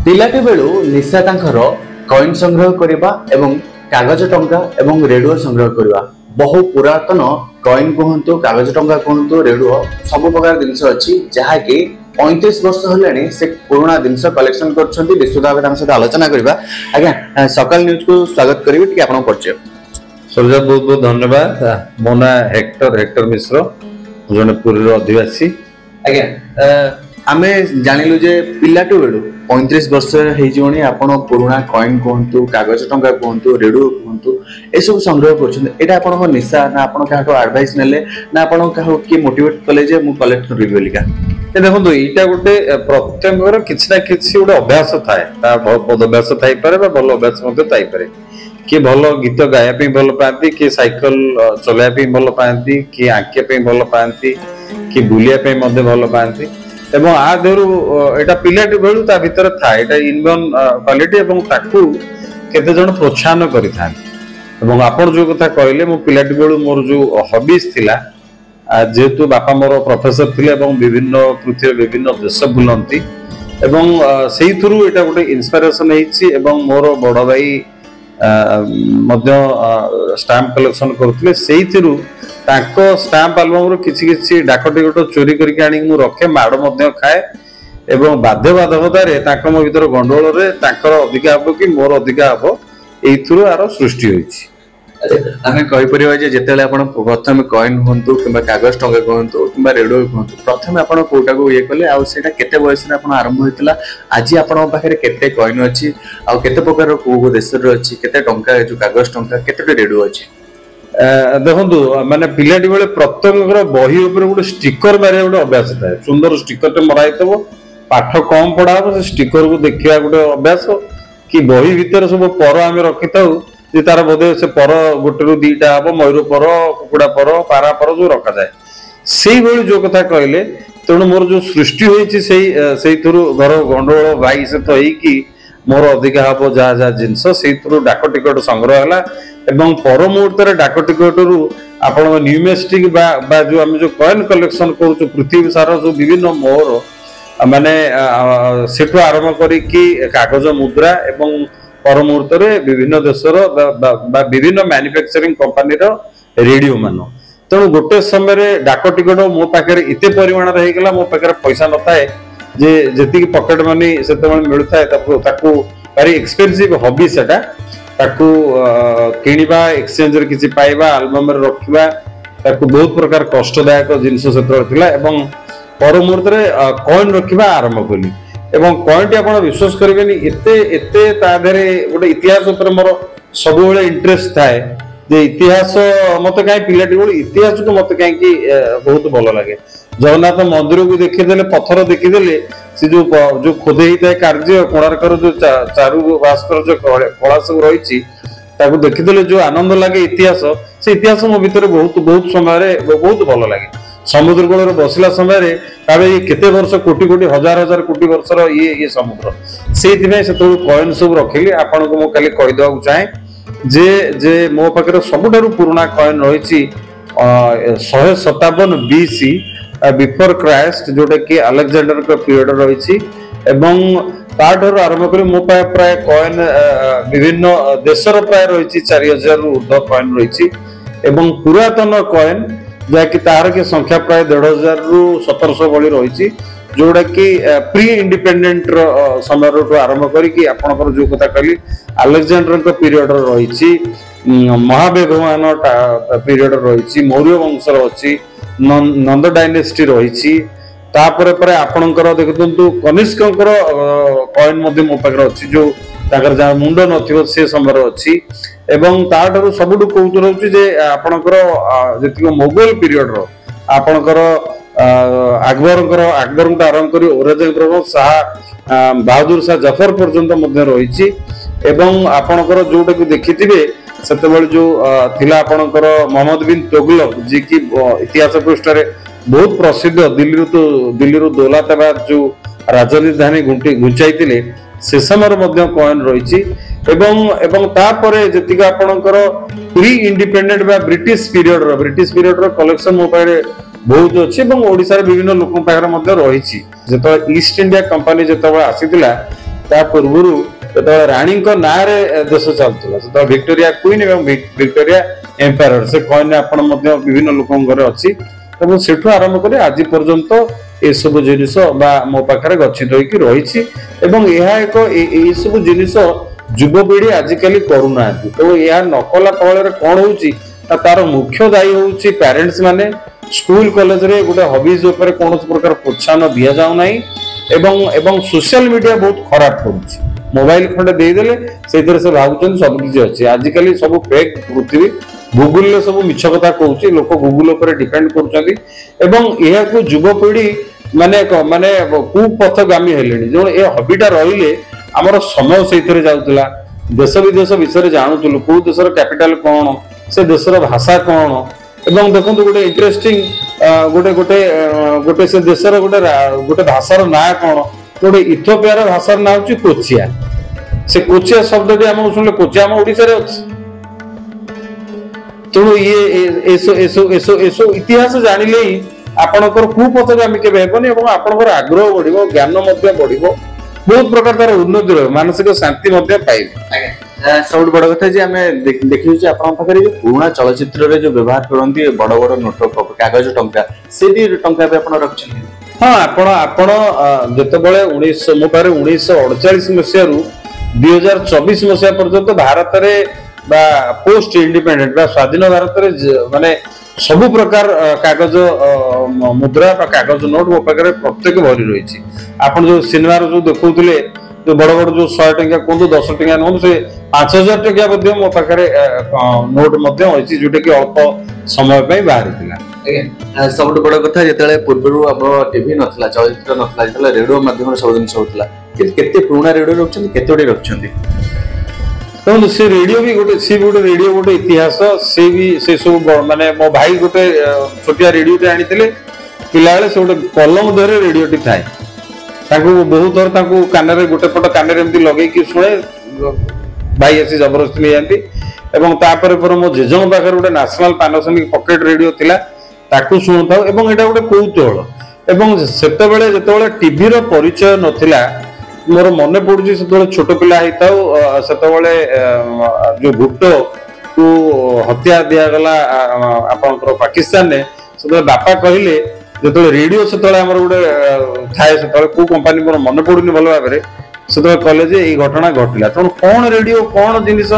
पिलाटी बेलू निशा तांकर कॉइन संग्रह करबा एवं कागज टंका एवं रेडियो संग्रह करबा बहु पुरातन कॉइन कहतु कागज टंका कहतु रेडियो सब प्रकार जिनस अच्छी जहाँ कि 35 वर्ष होलानी से पुराना जिनस कलेक्शन करछंती विश्वदावे तांक सहित आलोचना करबा। आज्ञा सकाल न्यूज को स्वागत करिवे कि आपण परिचय। सरजा बहुत बहुत धन्यवाद। मो ना हेक्टर मिश्र जने पुरी रो अधिवासी। आज्ञा आमे जानिलु जे पिलाटू बेलू 35 वर्ष हेजिवणी आपण पुराना कॉइन कहतु कागज टंका कहतु रेडियो कहतु ए सब संग्रह करछन। एटा आपण निशा ना आपण काहटो एडवाइस नेले ना आपण काहो कि मोटिवेट कले जे मु कलेक्ट करबी बोलिका। देखो एटा गोटे प्रत्येकर किछि ना किछि गोटे अभ्यास थाए ता बहुत अभ्यास थाई पारे बा भलो अभ्यास मध्ये थाई पारे। कि भलो गीत गाया पे भलो पाती कि साइकिल चलाया पे भलो पाती कि आंके पे भलो पाती कि बुलिया पे मध्ये भलो पाती एवं आ देरु एटा पिलाटी बेलू ता भीतर था एटा इनबॉर्न क्वालिटी एवं ताकू केते जण प्रोत्साहन करिथान। एवं आपण जो कथा कहले मो पिलाटी बेलू मोर जो हॉबीज थिला जेतु बापा मोर प्रोफेसर थिले एवं विभिन्न पृथ्वी विभिन्न देश बुलंती एवं सेही थ्रू एटा गोटे इंस्पिरेशन हेछि एवं मोर बड़ भाई मध्य स्टाम्प कलेक्शन करथिले सेही थ्रू ताको स्टाम्प एल्बम रो किछि किछि डाक टिकट चोरी करके आनी मु रखे माड़ मध्य खाए एवं बाध्य बाधकता रे ताको मो भीतर गंडोल रे ताकर अधिका हबो कि मोर अधिका हबो एई थ्रू आरो सृष्टि होइछि। आमे कहि परिबा जे जेतेले आपण प्रथम कॉइन होंतु किबा कागज टंका कहंतु किबा रेडियो कहंतु प्रथम आपण कोटा को ये कले आ सेटा केते बयस रे आपण आरंभ होइतला आज आपण पाखरे केते कॉइन अछि आ केते प्रकार को देश रे अछि केते टंका जो कागज टंका केते रेडियो अछि। देखो माने पिलाटी बेले प्रत्येक बही ऊपर गोटे स्टिकर मारे गोटे अभ्यास थाए सुंदर स्टिकर टे मराई थबो पाठ कम पढ़ा हम से स्टिकर को देखिया गोटे अभ्यास कि बही भीतर सब पर आमे रखि थाउ जे तार बोधे से पर गोटे रु दीटा हबो मयूर पर कुकुड़ा पर पारा पर जो रखा जाए सेही बेले जो कथा कहले तेणु मोर जो सृष्टि होइछि सेही थ्रू घर गंडोल भाई से तो ही कि मोर अधिका हबो जा जा जिंस सेही थ्रू डाक टिकट संग्रह हला एवं पर मुहूर्त डाक टिकट रु आपण न्यूमेस्टिक बा जो हम जो कॉइन कलेक्शन करू पृथ्वी सारा जो विभिन्न मोहर माने सेठु आरंभ करी कि कागज मुद्रा एवं पर मुहूर्त रे विभिन्न देशर बा विभिन्न मैन्युफैक्चरिंग कंपनी रो रेडियो मानो तेणु गोटे समय रे डाक टिकट मो पाखरे इते परिमाण रही गला मो पाखरे पैसा नथाए जे जेति पॉकेट मनी सेते मिलुथाए ताकू भारी एक्सपेंसिव हॉबी सेटा ताकू किनिबा एक्सचेंज रे किछि पाइबा एल्बम रे रखिबा ताकू बहुत प्रकार कष्टदायक जिंस सेते थिला एवं पर मुहूर्त रे कॉइन रखिबा आरंभ कली एवं कॉइन टी आपण विश्वास करबेनी एते एते ता धरे गोटे इतिहास ऊपर मोर सब बेले इंटरेस्ट थाए जे इतिहास मते काई पिलाटी बेले इतिहास को मते काई कि बहुत भलो लागे। जगन्नाथ मंदिर को देखिदेले पत्थर देखिदेले से जो खोदे हिताए कार्य कोणार्कर जो चारु भास्कर जो कला सब रही ताकू देखिदेले जो आनंद लागे इतिहास से इतिहास मो भीतर बहुत बहुत समय बहुत भलो लागे। समुद्र कूल बसला समय केते वर्ष कोटी कोटी हजार हजार कोटी वर्षर ये समुद्र से कॉइन सब रखिली आपन को मो खाली कहि दवा चाहे जे मो पाखरे सबुठारु पुराना कॉइन रही 157 BC बिफोर क्राइस्ट जोटा कि अलेक्जेंडर का पीरियड रही एवं ताठर आरंभ कर मो प्राय कॉइन विभिन्न देशर प्राय रही 4000 रु ऊर्ध्व कॉइन रही एवं पुरातन कॉइन जहाँकि तार की संख्या प्राय 1500 रु 1700 भली रही जोड़ा कि प्री इंडिपेंडेंट समय आरंभ करी आपनकर जो कथा कहली अलेक्जेंडर का पीरियड रही महावेगवान पीरियड रही मौर्य वंशर अच्छी नंद डायनेस्टी रही तापर पर आपणकर देखु कनिष्कंकर कॉइन मध्य मो पाखरे अच्छी जो ताकर जहाँ मुंड नथिबो से समय अच्छी एवं ताठू सबुठु कौतुक होउछि जे आपणकर जेतिको मोगल पीरियड रो आपणकर अकबर आरंभ करी औरंगजेब शाह बहादुर शाह जफर पर्यंत मध्य रही एवं आपणकर जोटा कि देखिथिबे सेतेबेले जो थिला आपणकर मोहम्मद बिन तुगलक जे कि इतिहास पृष्ठ रे बहुत प्रसिद्ध दिल्ली रु दौलताबाद जो राजधानी घुंचाई से समय मध्य कॉइन रही एवं तापरे जतिक आपणकर प्री इंडिपेंडेंट बा ब्रिटिश पीरियड रो कलेक्शन मो पारे बहुत अच्छी ओडिशा रे विभिन्न लोक पाखरे मध्य रही जेतो ईस्ट इंडिया कंपनी जेतो आसीतिला ତା ପୂର୍ବରୁ ଯେତେବେଳେ ରାଣୀଙ୍କ ନାଁରେ ଦେଶ ଚାଲୁଥିଲା ସେତେବେଳେ ଭିକ୍ଟୋରିଆ କ୍ୱିନ୍ ଏବଂ ଭିକ୍ଟୋରିଆ ଏମ୍ପାୟର ସେ କଏନ୍ ଆପଣ ମଧ୍ୟ ବିଭିନ୍ନ ଲୋକଙ୍କ ଘରେ ଅଛି ଏବଂ ସେଠୁ ଆରମ୍ଭ କରି ଆଜି ପର୍ଯ୍ୟନ୍ତ ଏସବୁ ଜିନିଷ ବା ମୋ ପାଖରେ ଗଚ୍ଛିତ ହୋଇକି ରହିଛି ଏବଂ ଏହା ଏକ ଏସବୁ ଜିନିଷ ଯୁବପିଢି ଆଜିକାଲି କରୁନାହାନ୍ତି। ତେଣୁ ଏହା ନକଲା ଫଳରେ କଣ ହଉଛି ତାର ମୁଖ୍ୟ ଦାୟୀ ହଉଛି ପ୍ୟାରେଣ୍ଟସ୍ ମାନେ ସ୍କୁଲ କଲେଜରେ ଗୋଟେ ହବିଜ ଉପରେ କୌଣସି ପ୍ରକାର ପ୍ରୋତ୍ସାହନ ଦିଆଯାଉ ନାହିଁ ଏବଂ ସୋସିଆଲ ମିଡିଆ ବହୁତ ଖରାପ କରୁଛି। ମୋବାଇଲ ଖଣ୍ଡେ ଦେଇଦେଲେ ସେଇଥିରେ ସେ ଭାବୁଛନ୍ତି ସବୁ କିଛି ଅଛି। ଆଜିକାଲି ସବୁ ଫେକ୍ ପୃଥିବୀ ଗୁଗୁଲରେ ସବୁ ମିଛ କଥା କହୁଛି ଲୋକ ଗୁଗୁଲ ଉପରେ ଡିପେଣ୍ଡ କରୁଛନ୍ତି ଏବଂ ଏହାକୁ ଯୁବପିଢି ମାନେ କୁପଥଗାମୀ ହେଲେଣି। ତେଣୁ ଏ ହବିଟା ରହିଲେ ଆମର ସମୟ ସେଇଥିରେ ଯାଉଥିଲା ଦେଶ ବିଦେଶ ବିଷୟରେ ଜାଣୁଥିଲୁ କୋଉ ଦେଶର କ୍ୟାପିଟାଲ କଣ ସେ ଦେଶର ଭାଷା କଣ ଏବଂ ଦେଖନ୍ତୁ ଗୋଟେ ଇଣ୍ଟରେଷ୍ଟିଂ ଗୋଟେ ସେ ଦେଶର ଗୋଟେ ଭାଷାର ନାଁ କଣ ଗୋଟେ ଇଥିଓପିଆର ଭାଷାର ନାଁ ହଉଛି କୋଚିଆ। ସେ କୋଚିଆ ଶବ୍ଦଟି ଆମକୁ ଶୁଣିଲେ କୋଚିଆ ଆମ ଓଡିଶାରେ ଅଛି। ତେଣୁ ଏସବୁ ଇତିହାସ ଜାଣିଲେ ହିଁ ଆପଣଙ୍କର କୁପଥଗାମୀ କେବେ ହେବନି ଏବଂ ଆପଣଙ୍କର ଆଗ୍ରହ ବଢିବ ଜ୍ଞାନ ମଧ୍ୟ ବଢିବ ବହୁତ ପ୍ରକାର ତାର ଉନ୍ନତି ରହିବ ମାନସିକ ଶାନ୍ତି ମଧ୍ୟ ପାଇବେ। ସବୁଠୁ ବଡ କଥା ଯେ ଆମେ ଦେଖିଛୁ ଆପଣଙ୍କ ପାଖରେ ଯୋଉ ପୁରୁଣା ଚଳଚ୍ଚିତ୍ରରେ ଯୋଉ ବ୍ୟବହାର କରନ୍ତି ବଡ ବଡ ନୋଟ କାଗଜ ଟଙ୍କା ସେ ବି ଟଙ୍କା ବି ଆପଣ ରଖିଛନ୍ତି? ହଁ ଆପଣ ଯେତେବେଳେ ମୋ ପାଖରେ 1948 ମସିହାରୁ 2024 ମସିହା ପର୍ଯ୍ୟନ୍ତ ଭାରତରେ ବା ପୋଷ୍ଟ ଇଣ୍ଡିପେଣ୍ଡେଣ୍ଟ ବା ସ୍ୱାଧୀନ ଭାରତରେ ମାନେ ସବୁ ପ୍ରକାର କାଗଜ ମୁଦ୍ରା ବା କାଗଜ ନୋଟ ମୋ ପାଖରେ ପ୍ରତ୍ୟେକ ଭରି ରହିଛି। ଆପଣ ଯୋଉ ସିନେମାର ଯୋଉ ଦେଖଉଥିଲେ ଯୋଉ ବଡ ବଡ ଯୋଉ 100 ଟଙ୍କା କୁହନ୍ତୁ 10 ଟଙ୍କା ନୁହନ୍ତୁ ସେ 5000 ଟଙ୍କା ମଧ୍ୟ ମୋ ପାଖରେ ନୋଟ ମଧ୍ୟ ଅଛି ଯୋଉଟା କି ଅଳ୍ପ ସମୟ ପାଇଁ ବାହାରିଥିଲା। ସବୁଠୁ ବଡ କଥା ଯେତେବେଳେ ପୂର୍ବରୁ ଆମର ଟିଭି ନଥିଲା ଚଳଚ୍ଚିତ୍ର ନଥିଲା ଯେତେବେଳେ ରେଡିଓ ମାଧ୍ୟମରେ ସବୁ ଜିନିଷ ହଉଥିଲା କେତେ ପୁରୁଣା ରେଡିଓ ରଖୁଛନ୍ତି କେତେ ଗୁଡେ ରଖୁଛନ୍ତି? ଦେଖନ୍ତୁ ସେ ରେଡିଓ ବି ଗୋଟେ ରେଡିଓ ଗୋଟେ ଇତିହାସ ସେ ସବୁ ମାନେ ମୋ ଭାଇ ଗୋଟେ ଛୋଟିଆ ରେଡିଓଟେ ଆଣିଥିଲେ ପିଲାବେଳେ ସେ ଗୋଟେ କଲମ ଦେହରେ ରେଡିଓଟି ଥାଏ ତାଙ୍କୁ ବହୁତ ଥର ତାଙ୍କୁ କାନରେ ଗୋଟେ ପଟ କାନରେ ଏମିତି ଲଗେଇକି ଶୁଣେ ଭାଇ ଆସି ଜବରଦସ୍ତି ନେଇଯାନ୍ତି ଏବଂ ତାପରେ ମୋ ଜେଜେଙ୍କ ପାଖରେ ଗୋଟେ ନ୍ୟାସନାଲ ପାନାସୋନିକ ପକେଟ ରେଡିଓ ଥିଲା ତାକୁ ଶୁଣୁଥାଉ ଏବଂ ଏଇଟା ଗୋଟେ କୌତୁହଳ ଏବଂ ସେତେବେଳେ ଯେତେବେଳେ ଟିଭିର ପରିଚୟ ନଥିଲା ମୋର ମନେ ପଡୁଛି ସେତେବେଳେ ଛୋଟ ପିଲା ହେଇଥାଉ ସେତେବେଳେ ଯୋଉ ଭୁଟ୍ଟୋକୁ ହତ୍ୟା ଦିଆଗଲା ଆପଣଙ୍କର ପାକିସ୍ତାନରେ ସେତେବେଳେ ବାପା କହିଲେ ଯେତେବେଳେ ରେଡିଓ ସେତେବେଳେ ଆମର ଗୋଟେ ଥାଏ ସେତେବେଳେ କୋଉ କମ୍ପାନୀ ମୋର ମନେ ପଡୁନି ଭଲ ଭାବରେ ସେତେବେଳେ କହିଲେ ଯେ ଏଇ ଘଟଣା ଘଟିଲା। ତେଣୁ କଣ ରେଡିଓ କଣ ଜିନିଷ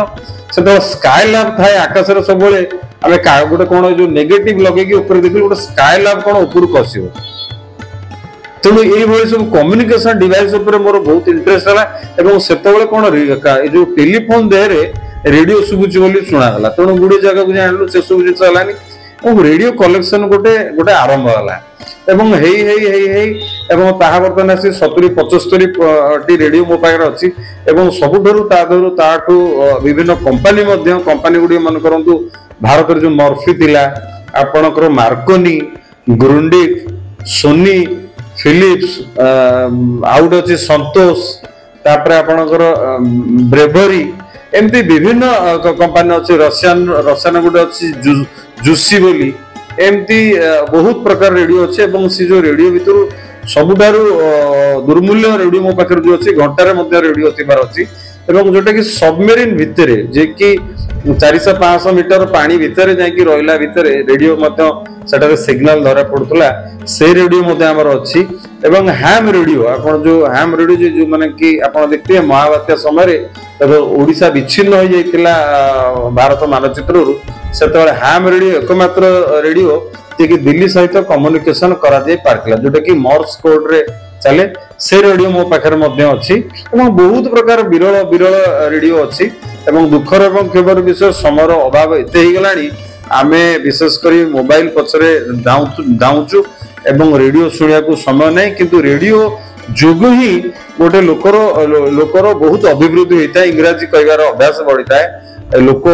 ସେତେବେଳେ ସ୍କାଏ ଲ୍ୟାବ୍ ଥାଏ ଆକାଶରେ ସବୁବେଳେ ଆମେ ଗୋଟେ କଣ ଯୋଉ ନେଗେଟିଭ ଲଗେଇକି ଉପରେ ଦେଖିଲୁ ଗୋଟେ ସ୍କାଏ ଲ୍ୟାବ୍ କଣ ଉପରକୁ ଆସିବ। ତେଣୁ ଏଇଭଳି ସବୁ କମ୍ୟୁନିକେସନ ଡିଭାଇସ ଉପରେ ମୋର ବହୁତ ଇଣ୍ଟରେଷ୍ଟ ହେଲା ଏବଂ ସେତେବେଳେ କଣ ଏ ଯୋଉ ଟେଲିଫୋନ ଦେହରେ ରେଡିଓ ଶୁଭୁଛି ବୋଲି ଶୁଣାଗଲା ତେଣୁ ଗୁଡିଏ ଜାଗାକୁ ଜାଣିଲୁ ସେ ସବୁ ଜିନିଷ ହେଲାନି ଏବଂ ରେଡିଓ କଲେକ୍ସନ ଗୋଟେ ଆରମ୍ଭ ହେଲା ଏବଂ ହେଇ ଏବଂ ତାହା ବର୍ତ୍ତମାନ ଆସି 70-75ଟି ରେଡିଓ ମୋ ପାଖରେ ଅଛି ଏବଂ ତାଠୁ ବିଭିନ୍ନ କମ୍ପାନୀ ଗୁଡିକ ମନେ କରନ୍ତୁ ଭାରତରେ ଯୋଉ ମର୍ଫି ଥିଲା ଆପଣଙ୍କର ମାର୍କୋନି ଗ୍ରୁଣ୍ଡିକ୍ सोनी फिलिप्स आउट अच्छी संतोष तापर आपणकर ब्रेवरी एमती विभिन्न कंपनी अच्छी रसियान गोटे अच्छी जुसी बोली एमती बहुत प्रकार रेडियो अच्छे सी जो रेडियो भितर सबुठारु दुर्मूल्य रेडियो मो पाखरे जो अच्छी घंटार रेडियो थिबार अच्छी जोटा कि सबमेरीन भितर जे कि 400-500 मीटर पानी भितर जाकि रहिला भितर रेडियो सेटारे सिग्नल धरा पड़ुला से रेडियो आमर अच्छी एवं हैम रेडियो आपण जो हैम रेडियो जो माने कि आपण देखते महाबात्या समय ओडिशा विच्छिन्न हो जाइतिला भारत मानचित्र से हैम रेडियो एकमात्र रेडियो कि दिल्ली सहित कम्युनिकेशन करा जाय पारथिला जोटा कि मॉर्स कोड रे चले से रेडियो मो पाखर मध्य अछि एवं बहुत प्रकार विरल विरल रेडियो अछि एवं दुखर एवं खबर विषय समर अभाव एते ही गलानी आमे विशेष करी मोबाइल पछरे दाउचु एवं रेडियो सुनिया को समय नै किंतु रेडियो जोगु ही गोटे लोकर बहुत अभिवृद्धि होता है इंग्रजी कहबार अभ्यास बढ़ता है लोक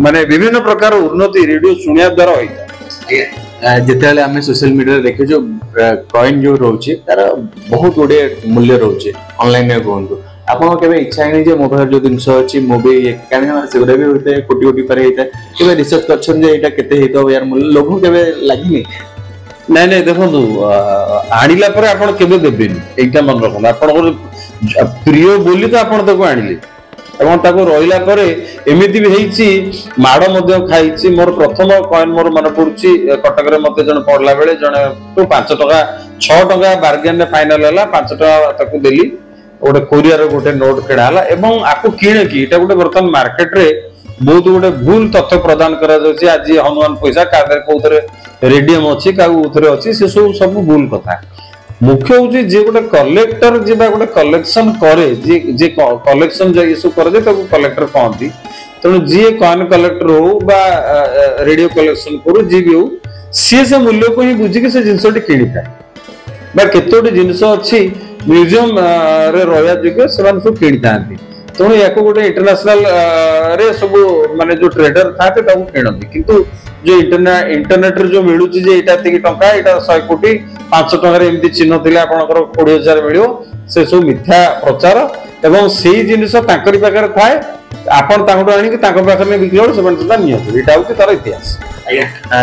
माने विभिन्न प्रकार उन्नति रेडियो सुनिया द्वारा होता है। जिते आम सोशल मीडिया देखे जो कॉइन जो रोचे तार बहुत गुड़े मूल्य रोचे ऑनलाइन में कहतु आपन केबे इच्छा नहीं जे मोबाइल जो जिंस अछि मोबाइल कान सेगुरा भी होते कोटी कोटी पर होता केबे रिसर्च करछन जे एटा केते हेतो यार मूल्य लोगों केबे लागिनी ନାଇଁ ନାଇଁ ଦେଖନ୍ତୁ ଆଣିଲା ପରେ ଆପଣ କେବେ ଦେବେନି ଏଇଟା ମନେ ରଖନ୍ତୁ। ଆପଣଙ୍କର ପ୍ରିୟ ବୋଲି ତ ଆପଣ ତାକୁ ଆଣିଲେ ଏବଂ ତାକୁ ରହିଲା ପରେ ଏମିତି ବି ହେଇଛି ମାଡ଼ ମଧ୍ୟ ଖାଇଛି। ମୋର ପ୍ରଥମ କଏନ୍ ମୋର ମନେ ପଡୁଛି କଟକରେ ମତେ ଜଣେ ପଢିଲା ବେଳେ ଜଣେ 5 ଟଙ୍କା 6 ଟଙ୍କା ବାର୍ଗେନରେ ଫାଇନାଲ ହେଲା 5 ଟଙ୍କା ତାକୁ ଦେଲି। ଗୋଟେ କୋରିଆର ଗୋଟେ ନୋଟ କିଣା ହେଲା ଏବଂ ଆକୁ କିଣିକି ଏଇଟା ଗୋଟେ ବର୍ତ୍ତମାନ ମାର୍କେଟରେ ବହୁତ ଗୋଟେ ଭୁଲ ତଥ୍ୟ ପ୍ରଦାନ କରାଯାଉଛି। ଆଜି ହନୁମାନ ପଇସା କାହା କୋଉଥିରେ ରେଡିୟମ ଅଛି କାଉଥିରେ ଅଛି ସେ ସବୁ ଭୁଲ କଥା। ମୁଖ୍ୟ ହଉଛି ଯେ ଗୋଟେ କଲେକ୍ଟର ଯେ ଗୋଟେ କଲେକ୍ସନ करे जे कलेक्शन एसବୁ करे ତାକୁ କଲେକ୍ଟର କହନ୍ତି। ତେଣୁ ଯିଏ କଏନ କଲେକ୍ଟର ହଉ ବା ରେଡିଓ କଲେକ୍ସନ କରୁ ଯିଏ ବି ହଉ ସିଏ ସେ ମୂଲ୍ୟକୁ ହିଁ ବୁଝିକି ସେ ଜିନିଷଟି କିଣିଥାଏ ବା କେତୋଟି ଜିନିଷ ଅଛି म्यूजियम रे रहा जोग्य से किणिथाती। तेणु या गोटे इंटरनेशनल रे सब माने जो ट्रेडर था किणती किंतु जो इंटरनेट रे जो मिलूँ जे एटा टंका एटा 100 कोटी 500 टंका एमती चिन्ह थे आपंकर 20,000 मिल से सब मिथ्या प्रचार एवं से जिनस पाखे थाए आपड़ आनिक पाखे बिकला से तार इतिहास।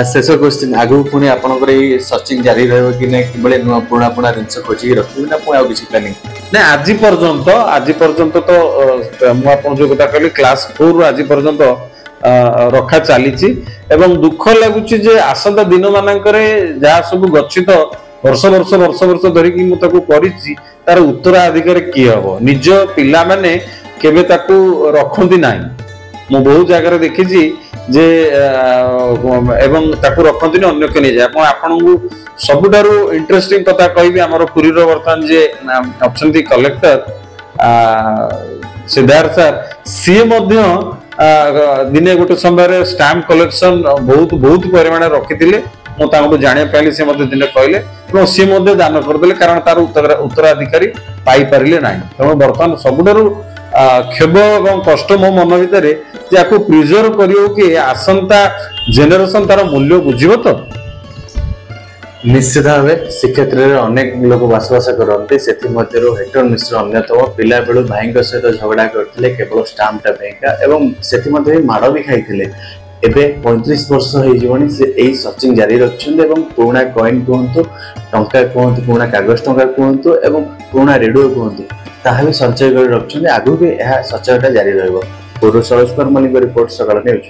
शेष क्वेश्चन आगु पुणी आपनकर ए सर्चिंग जारी रहबो कि नै कि बळे नुवा पुराना पुराना जिंस खोजी रखबो ना पुआ किछि प्लानिंग नै। आज पर्यंत तो मु आपन जो कथा कहली क्लास 4 आज पर्यंत रखा चलीची एवं दुख लागुची जे आसंता दिन मानकरे जा सब गच्छित वर्ष वर्ष वर्ष वर्ष धरि कि मु ताकू करिछि तार उत्तराधिकारी की हबो निज पिला माने केबे ताकू रखंती नाही। मु बहुत जगह देखिछि जे एवं ताकू रखती अन्य के नहीं जाए। आपन सबुठारु इंटरेस्टिंग कथा कहबी हमर पुरी रो वर्तमान जे ऑप्शन कलेक्टर सिद्धार्थ सर सी मध्य दिने गोटे समय स्टाम्प कलेक्शन बहुत बहुत परिमाण रखी मुझे जाना पाइली से दिने कहले सी दान करदे कारण तार उत्तराधिकारी पाई पारे ना। तेणु बर्तमान सबुठारु खेब और कष्ट मो मन भितर प्रिजर्व करियो कि आसंता जेनेरेशन तार मूल्य बुझिबो तो निश्चित भाव श्रीक्षेत्र में अनेक लोग बसवास करते से हेक्टर मिश्र अन्यतम पिला बेलू भाई सहित झगड़ा करते केवल स्टाम्पटा एवं से माड़ भी खाई एबे 35 वर्ष हो से सर्चिंग जारी रखिंट पुराणा कॉइन कहतु टंका कहतु पुराणा कागज टंका कहतु एवं पुराणा रेडियो कहतु ताहा भी संचय कर रखिंट आगु भी यह सचयटा जारी रहिबो। पुरुष मल्लिक रिपोर्ट सकाळ न्यूज।